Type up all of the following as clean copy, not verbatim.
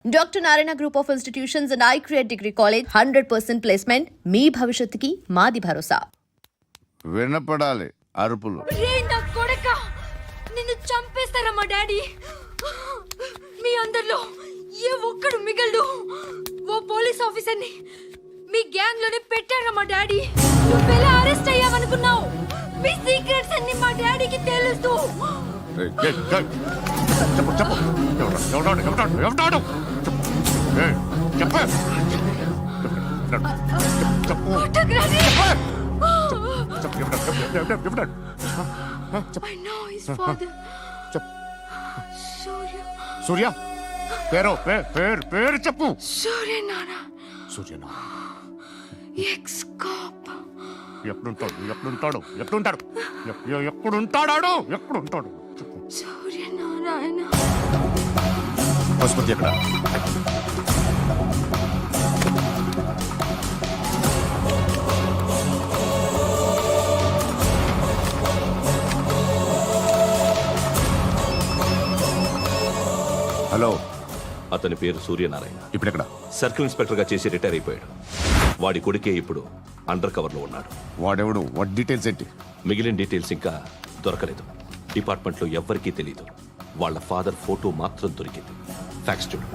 Doctor Narayana group of institutions and iCreate degree college 100% placement. మీ భవిష్యత్తుకి మాది భరోసా. వినపడాలి అరుపులు. రే నా కొడక, నిన్ను చంపేస్తారా మా డాడీ? మీ అందరిలో ఏ ఒక్కడు మిగలడు. ఓ పోలీస్ ఆఫీసర్ని మీ గ్యాంగ్ లోనే పెట్టారా మా డాడీ? నువ్వెలా అరెస్ట్ అయ్యావనుకున్నావు? మీ సీక్రెట్స్ అన్ని మా డాడీకి తెలుసు. చెప్పు చెప్పు ఎవడాడు I know his father. సూర్య పేరు చెప్పు. సూర్యనారాయణ. సూర్యనారాయణ ఎక్స్-కాప్. ఎక్కడుంటాడు చెప్పు. సూర్యనారాయణ. ఆసుపత్రి ఎక్కడ? హలో, అతని పేరు సూర్యనారాయణ. ఇప్పుడు ఎక్కడ? సర్కిల్ ఇన్స్పెక్టర్ గా చేసి రిటైర్ అయిపోయాడు. వాడి కొడుకే ఇప్పుడు అండర్ కవర్ లో ఉన్నాడు. వాడెవడు? వాడి డీటెయిల్స్ ఏంటి? మిగిలిన డీటెయిల్స్ ఇంకా దొరకలేదు. డిపార్ట్మెంట్ లో ఎవ్వరికీ తెలియదు. వాళ్ళ ఫాదర్ ఫోటో మాత్రం దొరికింది. ఫ్యాక్స్ చూడు.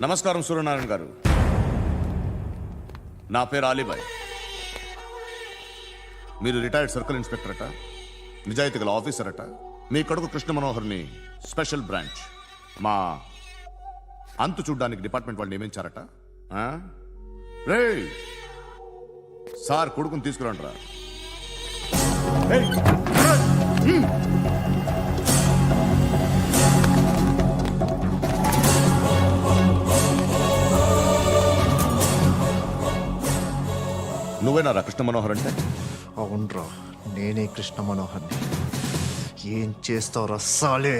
నమస్కారం సూర్యనారాయణ గారు. నా పేరు అలీబాయ్. మీరు రిటైర్డ్ సర్కిల్ ఇన్స్పెక్టర్ అట, నిజాయితీ గల ఆఫీసర్ అట. మీ కొడుకు కృష్ణ మనోహర్ని స్పెషల్ బ్రాంచ్ మా అంతు చూడ్డానికి డిపార్ట్మెంట్ వాళ్ళు నియమించారట. రే సార్, కొడుకుని తీసుకురండిరా. నువ్వేనారా కృష్ణ మనోహర్ అంటే? అవునరా, నేనే కృష్ణ మనోహర్ని. ఏం చేస్తావురా సాలే?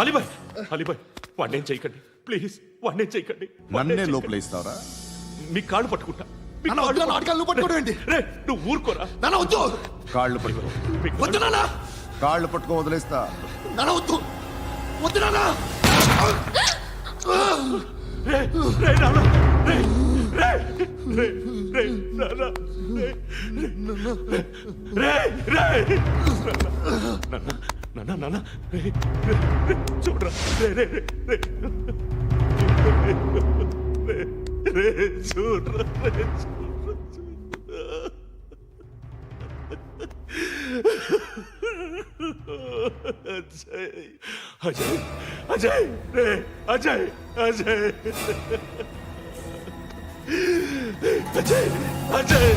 అలీబాయ్ వాడినేం చేయకండి ప్లీజ్, వాడినేం చేయకండి. నన్నే లోపల ఇస్తావరా? మీ కాళ్ళు పట్టుకుంటా. నువ్వు ఊరుకోరా. కాళ్ళు పట్టుకో. కాళ్ళు పట్టుకో వదిలేస్తా. చూడరా, అజయ్ అజయ్ రే అజయ్ అజయ్ అజయ్ అజయ్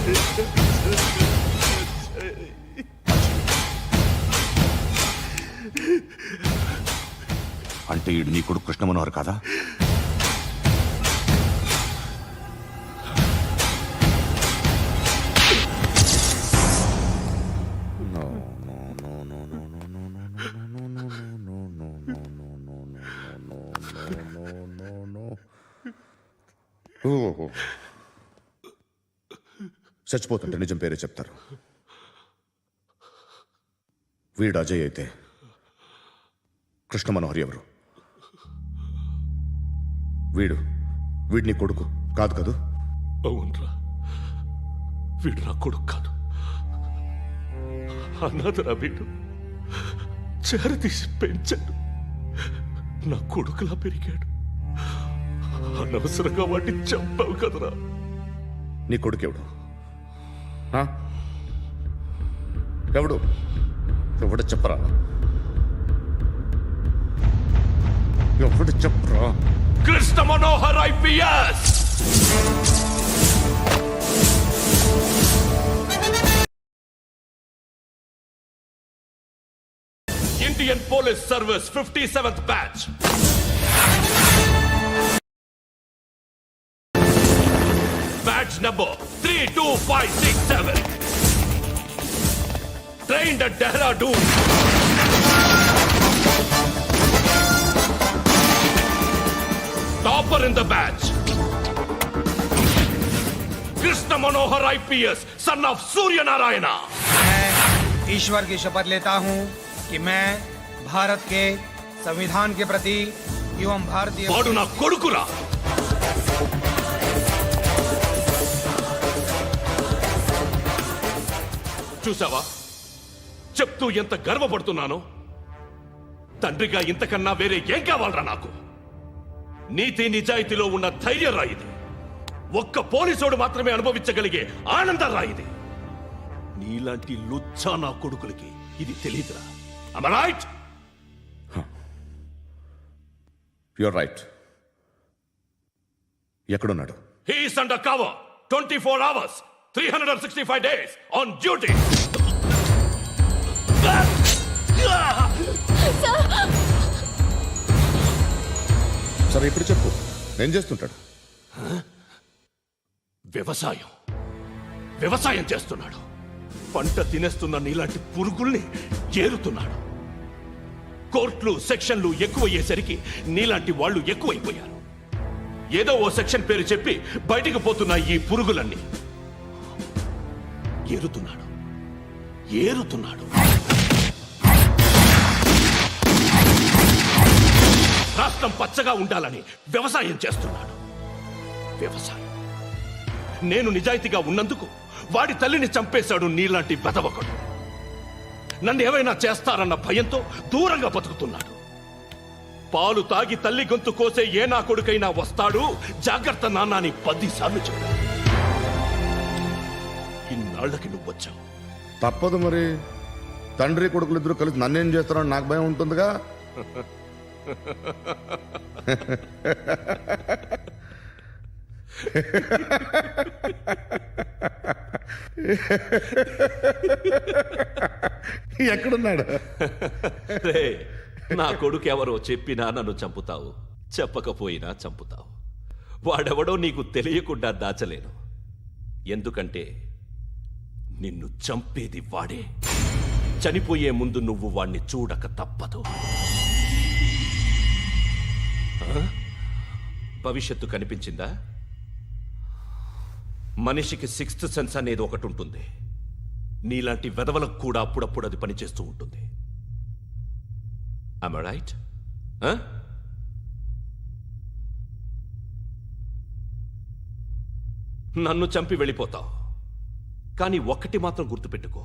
అంటే ఈడు నీ కొడుకు కృష్ణ మనోహర్ కాదా? చచ్చిపోతుంటే నిజం పేరే చెప్తారు. వీడు అజయ్ అయితే కృష్ణ మనోహర్ ఎవరు? వీడిని కొడుకు కాదు కదూ? అవునరా, వీడు నా కొడుకు కాదు. అన్నదరా వీడు. చేరతీసి పెంచాడు. నా కొడుకులా పెరిగాడు. అనవసరంగా వాటిని చంపావు కదరా. నీ కొడుకు ఎవడు? ఎవడు చెప్పరా? ఎవడు చెప్పరా? Krishna Manohar IPS. Indian police service 57th batch. Badge number 32567. Trained at Dehradun. Topper in the batch. Krishna Manohar IPS, son of Surya Narayana. ईश्वर की शपथ लेता हूं कि मैं भारत के संविधान के प्रति एवं भारतीय వాడు నా కొడుకురా. చూసావా చెప్తూ ఎంత గర్వపడుతున్నానో. తండ్రిగా ఇంతకన్నా వేరే ఏం కావాలరా నాకు? నీతి నిజాయితీలో ఉన్న ధైర్యం రా ఇది. ఒక్క పోలీసోడు మాత్రమే అనుభవించగలిగే ఆనందం రా ఇది. నీలాంటి లుచ్చా నా కొడుకులకి ఇది తెలీదురా. Am I right? You're right. ఎక్కడున్నాడు? He is under cover 24 hours 365 days on duty. సరే ఇప్పుడు చెప్పు, ఏం చేస్తుంటాడు? వ్యవసాయం వ్యవసాయం చేస్తున్నాడు. పంట తినేస్తున్న నీలాంటి పురుగుల్ని ఏరుతున్నాడు. కోర్టులు సెక్షన్లు ఎక్కువయ్యేసరికి నీలాంటి వాళ్ళు ఎక్కువైపోయారు. ఏదో ఓ సెక్షన్ పేరు చెప్పి బయటికి పోతున్న ఈ పురుగులన్నీ ఏరుతున్నాడు ఏరుతున్నాడు. రాష్ట్రం పచ్చగా ఉండాలని వ్యవసాయం చేస్తున్నాడు. వ్యవసాయం. నేను నిజాయితీగా ఉన్నందుకు వాడి తల్లిని చంపేశాడు నీలాంటి వెధవకుడు. నన్ను ఏమైనా చేస్తారన్న భయంతో దూరంగా బతుకుతున్నాడు. పాలు తాగి తల్లి గొంతు కోసే ఏ నా కొడుకైనా వస్తాడు, జాగ్రత్త నాన్న అని 10 సార్లు చెప్పాడు. ఇన్నాళ్లకి నువ్వు వచ్చావు. తప్పదు మరి. తండ్రి కొడుకులు ఇద్దరు కలిసి నన్నేం చేస్తారని నాకు భయం ఉంటుందిగా. ఎక్కడున్నాడు? రే, నా కొడుకు ఎవరో చెప్పినా నన్ను చంపుతావు, చెప్పకపోయినా చంపుతావు. వాడెవడో నీకు తెలియకుండా దాచలేను. ఎందుకంటే నిన్ను చంపేది వాడే. చనిపోయే ముందు నువ్వు వాణ్ణి చూడక తప్పదు. ఆ? భవిష్యత్తు కనిపించిందా? మనిషికి 6th సెన్స్ అనేది ఒకటి ఉంటుంది. నీలాంటి వెధవలకు కూడా అప్పుడప్పుడు అది పనిచేస్తూ ఉంటుంది. Am I right? నన్ను చంపి వెళ్ళిపోతావు. కానీ ఒక్కటి మాత్రం గుర్తుపెట్టుకో,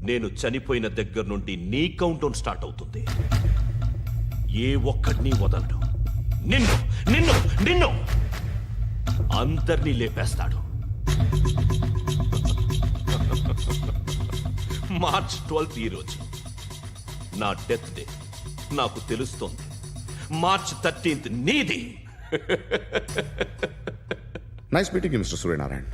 నేను చనిపోయిన దగ్గర నుండి నీ కౌంటౌన్ స్టార్ట్ అవుతుంది. ఏ ఒక్కడిని వదలడు. నిన్ను నిన్ను నిన్ను అందరినీ లేపేస్తాడు. మార్చ్ 12th ఈ రోజు నా డెత్ డే. నాకు తెలుస్తోంది. మార్చ్ 13th నీది. Nice meeting mister Suryanarayana.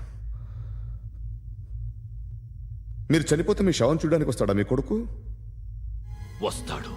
మీరు చనిపోతే మీ శవం చూడడానికి వస్తాడా మీ కొడుకు? వస్తాడు.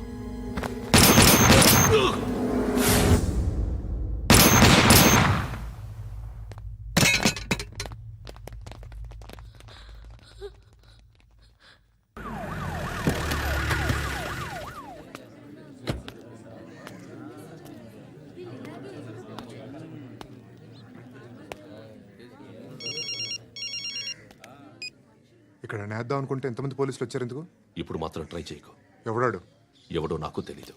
ఇక్కడ నేద్దాం అనుకుంటే ఎంతమంది పోలీసులు వచ్చారు ఎందుకు? ఇప్పుడు మాత్రం ట్రై చేయకు. ఎవడాడు? ఎవడో నాకు తెలీదు.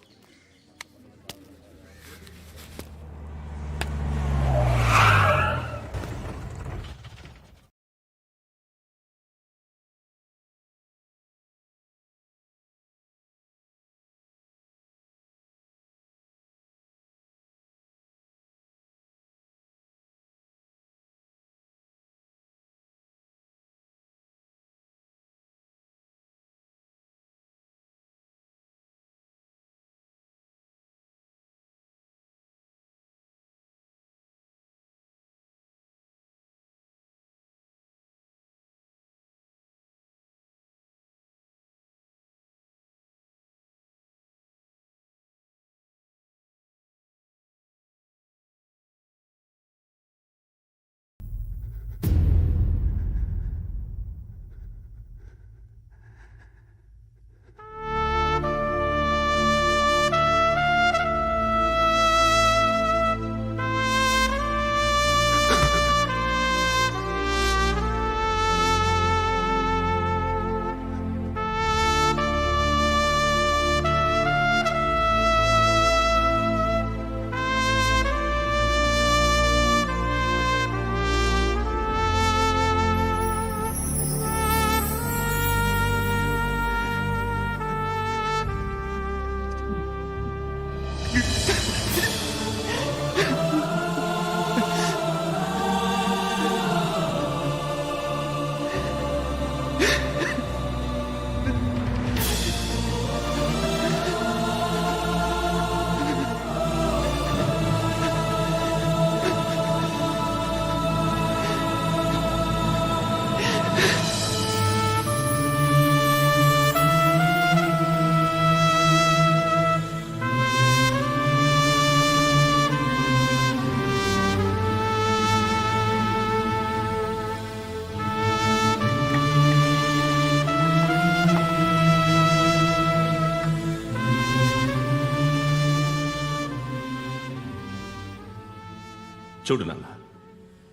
చూడు నాన్న,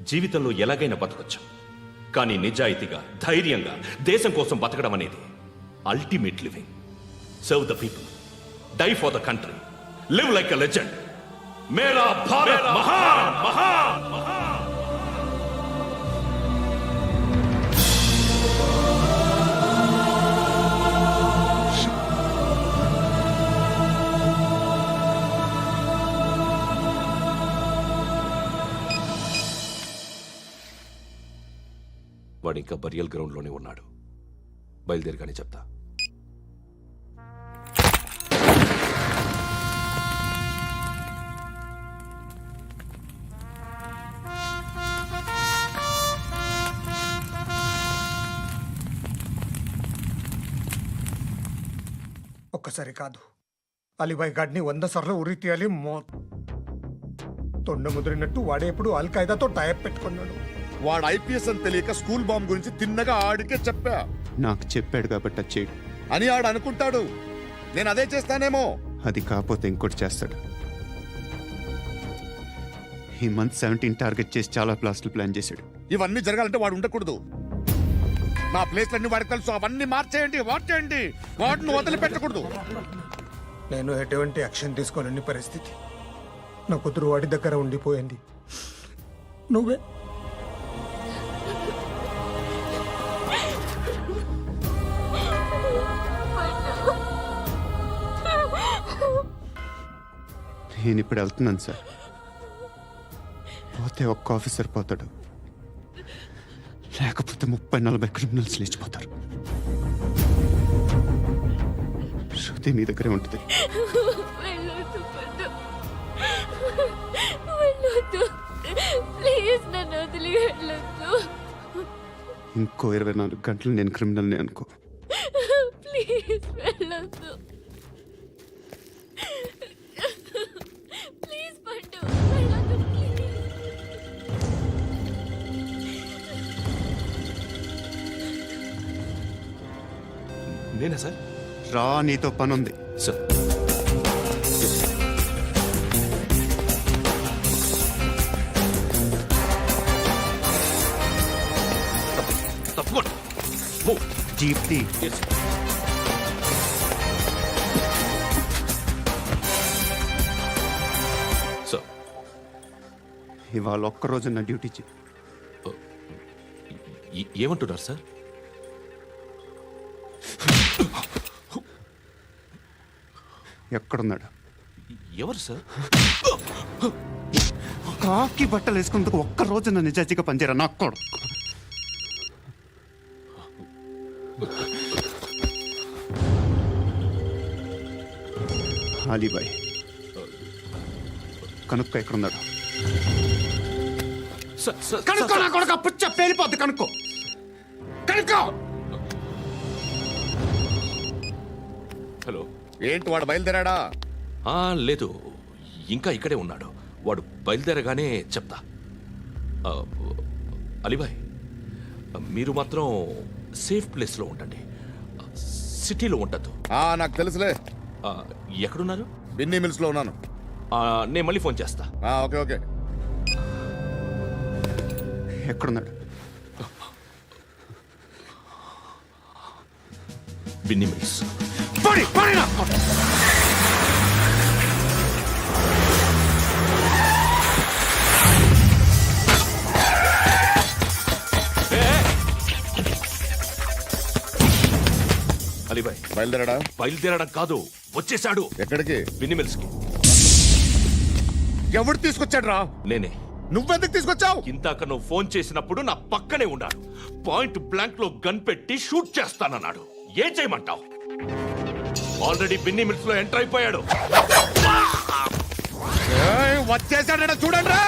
జీవితంలో ఎలాగైనా బతకొచ్చు, కానీ నిజాయితీగా ధైర్యంగా దేశం కోసం బతకడం అనేది ultimate living. Serve the people, die for the country, live like a legend. మేరా భారత్ మహాన్ మహాన్ మహాన్. వాడు ఇంకా బరియల్ గ్రౌండ్లోనే ఉన్నాడు. బయలుదేరగానే చెప్తా. ఒక్కసారి కాదు, అలీబాయ్ గాడిని 100 సార్లు ఉరి తీయాలి. తొండ ముదిరినట్టు వాడే ఎప్పుడు అల్ ఖైదాతో టైప్ పెట్టుకున్నాడు. వాడు ఐపీఎస్ అని తెలియక స్కూల్ బాంబ్ గురించి తిన్నగా ఆడికే చెప్పా నాకు చెప్పాడు కాబట్టి అది చేయడు. అని ఆడు అనుకుంటాడు. నేను అదే చేస్తానేమో. అది కాకపోతే ఇంకోటి చేస్తాడు. ఈ మంత్ 17 టార్గెట్ చేసి చాలా ప్లాస్టులు ప్లాన్ చేశాడు. ఇవన్నీ జరగాలంటే వాడు ఉండకూడదు. నా ప్లేస్లన్నీ వాడికి తెలుసు. అవన్నీ మార్చేయండి, మార్చేయండి. వాటిని వదిలిపెట్టకూడదు. నేను ఎటువంటి యాక్షన్ తీసుకోలేని పరిస్థితి. నా కూతురు వాడి దగ్గర ఉండిపోయింది. నువ్వే నేను ఇప్పుడు వెళ్తున్నాను సార్. పోతే ఒక్క ఆఫీసర్ పోతాడు, లేకపోతే 30-40 క్రిమినల్స్ లేచిపోతారు. శృతి మీ దగ్గరే ఉంటుంది. వెళ్ళొద్దు పద్దు, వెళ్ళొద్దు ప్లీజ్, నన్ను వదిలి వెళ్ళొద్దు. ఇంకో 24 గంటలు నేను క్రిమినల్ని అనుకో. ప్లీజ్ వెళ్ళొద్దు, ప్లీజ్ పట్టు, వెళ్ళొద్దు ప్లీజ్. నేనా సార్? రా, నీతో పని ఉంది. సార్, తప్పకుండా. జీప్తి సార్, ఇవాళ ఒక్కరోజు నా డ్యూటీ చేయి. ఏమంటున్నారు సార్? ఎక్కడున్నాడు? ఎవరు సార్? కాకి బట్టలు వేసుకున్నందుకు ఒక్కరోజు నా నిజాయితీగా పనిచేయరా నాకు కూడా. అలీబాయ్ కనుక్కో, ఎక్కడున్నాడు? కనుక్కో నా కొడుకు, పుచ్చ పేలిపోద్ది. కనుక్కో, కనుక్కో. హలో, ఏంటి వాడు బయలుదేరాడా? లేదు, ఇంకా ఇక్కడే ఉన్నాడు. వాడు బయలుదేరగానే చెప్తా. అలీబాయ్, మీరు మాత్రం సేఫ్ ప్లేస్లో ఉండండి, సిటీలో ఉండద్దు. నాకు తెలుసులే. ఎక్కడున్నారు? బిన్నీ మిల్స్ లో ఉన్నాను. నేను మళ్ళీ ఫోన్ చేస్తా. Okay okay. ఎక్కడున్నాడు? బిన్నీ మిల్స్. అలీబాయ్ బయలుదేరాడా? బయలుదేరడం కాదు, వచ్చేశాడు. ఎక్కడికి? బిన్నీ మిల్స్ కి. ఎవడు తీసుకొచ్చాడు రా? నేనే. నువ్వెందుకు తీసుకొచ్చావు? ఇందాక నువ్వు ఫోన్ చేసినప్పుడు నా పక్కనే ఉన్నాడు. పాయింట్ బ్లాంక్ లో గన్ పెట్టి షూట్ చేస్తానన్నాడు. ఏం చేయమంటావు? ఆల్రెడీ బిన్ని మిల్స్ లో ఎంటర్ అయిపోయాడు. వచ్చేసాడ చూడండి రా.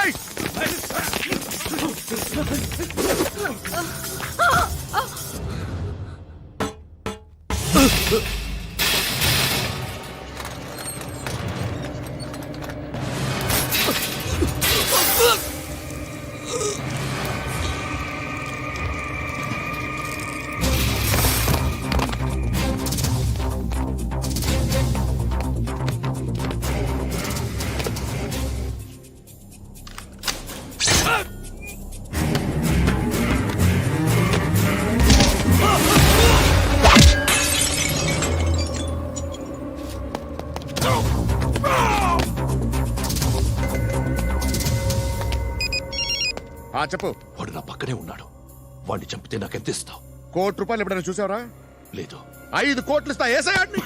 చెప్పు. వాడు నా పక్కనే ఉన్నాడు. వాడిని చంపితే నాకెంత ఇస్తావు? ₹1 ఎప్పుడైనా చూసావరా? లేదు. 5 కోట్లు ఇస్తా. ఏసయాడిని.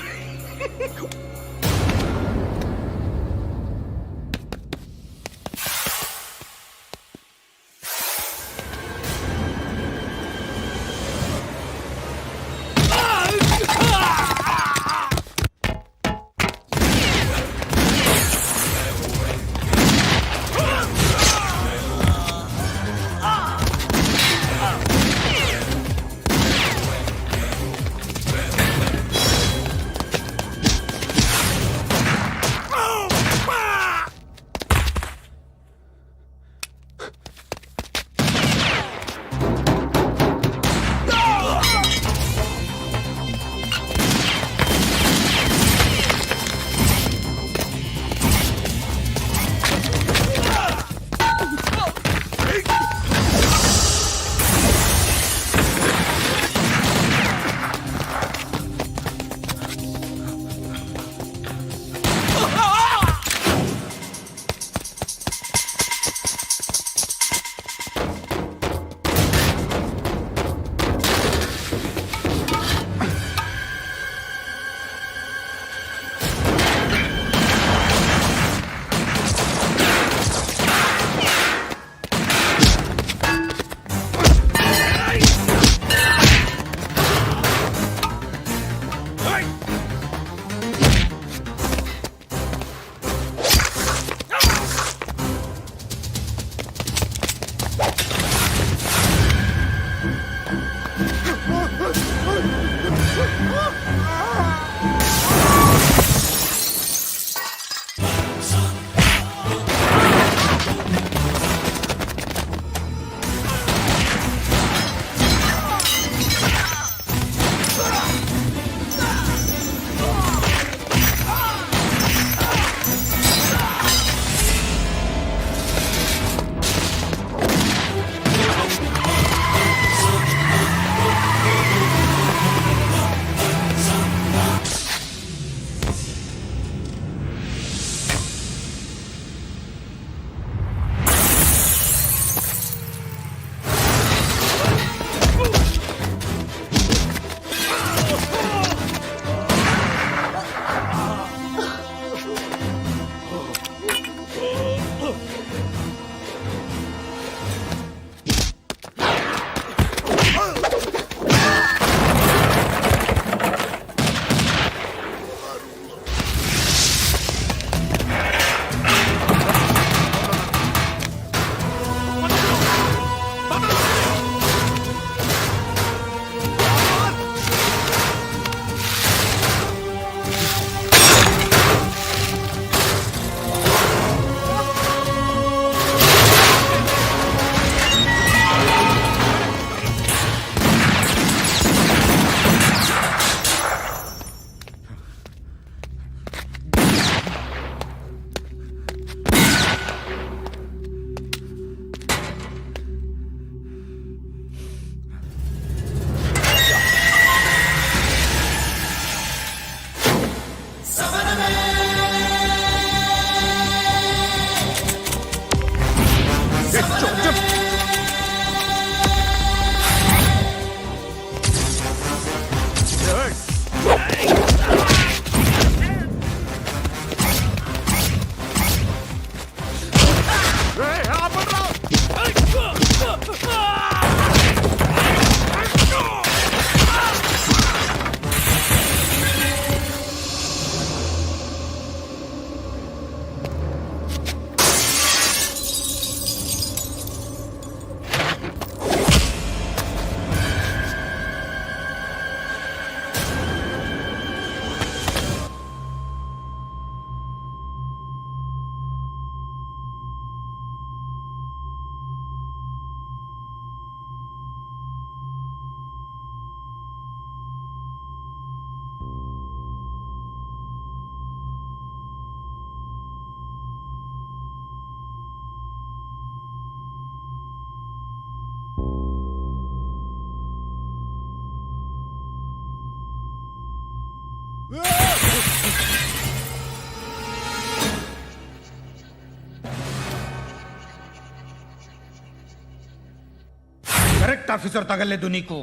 కరెక్ట్ ఆఫీసర్ తగలేదు నీకు.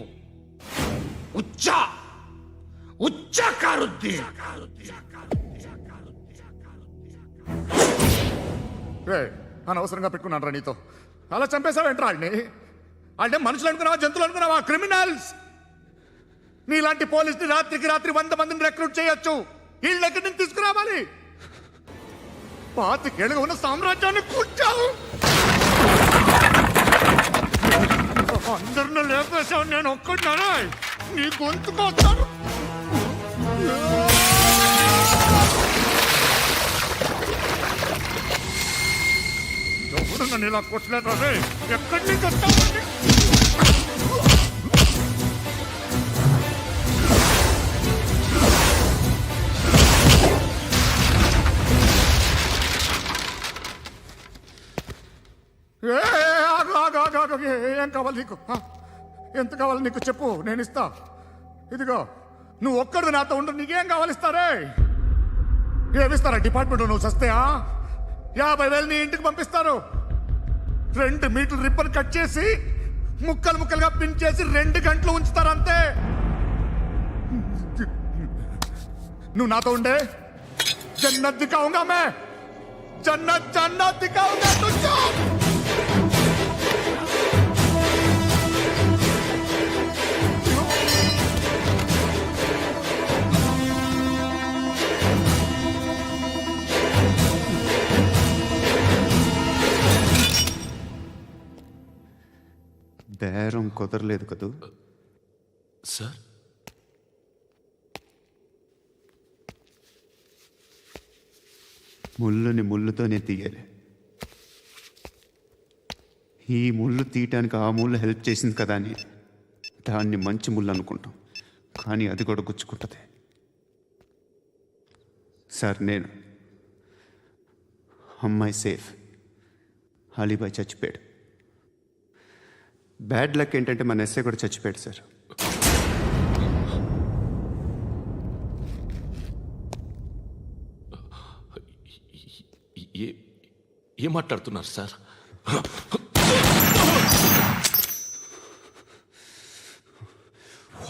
ఉచ్చా ఉచ్చా కారుద్దీన్. అనవసరంగా పెట్టుకున్నాను రా నీతో. అలా చంపేశావేంట్రా ఆడిని? అంటే మనుషులు అనుకున్నావా, జంతువులు అనుకున్నావా? క్రిమినల్స్. నీలాంటి పోలీసుని రాత్రికి రాత్రి 100 మందిని రిక్రూట్ చేయొచ్చు. వీళ్ళ ఎక్కడి నుంచి తీసుకురావాలి? 25 ఏళ్ళుగా ఉన్న సామ్రాజ్యాన్ని కూర్చావు. అందరిని లేపేశావు, నేను ఒక్కడినారా? నీ గొంతుకొస్తాను. ఎవరు నన్ను ఇలా కొట్టలేదా? ఎక్కడి నుంచి వస్తావు? ఏం కావాలి నీకు? ఎంత కావాలి నీకు చెప్పు, నేను ఇస్తా. ఇదిగో నువ్వు ఒక్కడు నాతో ఉండు. నీకేం కావాలి ఇస్తారే? ఏమిస్తారా డిపార్ట్మెంట్? నువ్వు చస్తేయా 50,000 నీ ఇంటికి పంపిస్తారు. 2 మీటర్లు రిబ్బన్ కట్ చేసి ముక్కలు ముక్కలుగా పిన్ చేసి 2 గంటలు ఉంచుతారు అంతే. నువ్వు నాతో ఉండే జన్నత్ దిఖాऊंगा मैं, జన్నత్ జన్నత్ దిఖాऊंगा तुझको. బేరం కుదరలేదు కదూ. సార్, ముళ్ళుని ముళ్ళుతోనే తీయాలి. ఈ ముళ్ళు తీయటానికి ఆ ముళ్ళు హెల్ప్ చేసింది కదా అని దాన్ని మంచి ముళ్ళు అనుకుంటాం, కానీ అది కూడా గుచ్చుకుంటుంది. సార్, నేను అమ్మాయి సేఫ్, అలీబాయ్ చచ్చిపోయాడు. బ్యాడ్ లక్ ఏంటంటే మన ఎస్ఐ కూడా చచ్చిపోయాడు సార్. ఏం మాట్లాడుతున్నారు సార్?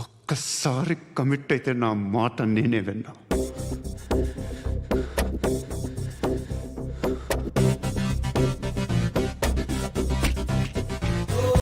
ఒక్కసారి కమిట్ అయితే నా మాట నేనే విన్నా.